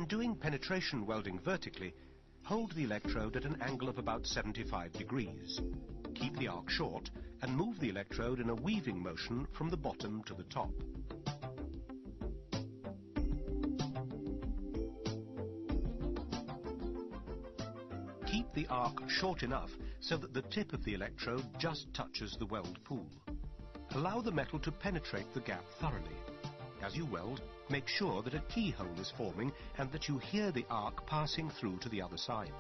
When doing penetration welding vertically, hold the electrode at an angle of about 75 degrees. Keep the arc short and move the electrode in a weaving motion from the bottom to the top. Keep the arc short enough so that the tip of the electrode just touches the weld pool. Allow the metal to penetrate the gap thoroughly. As you weld, make sure that a keyhole is forming and that you hear the arc passing through to the other side.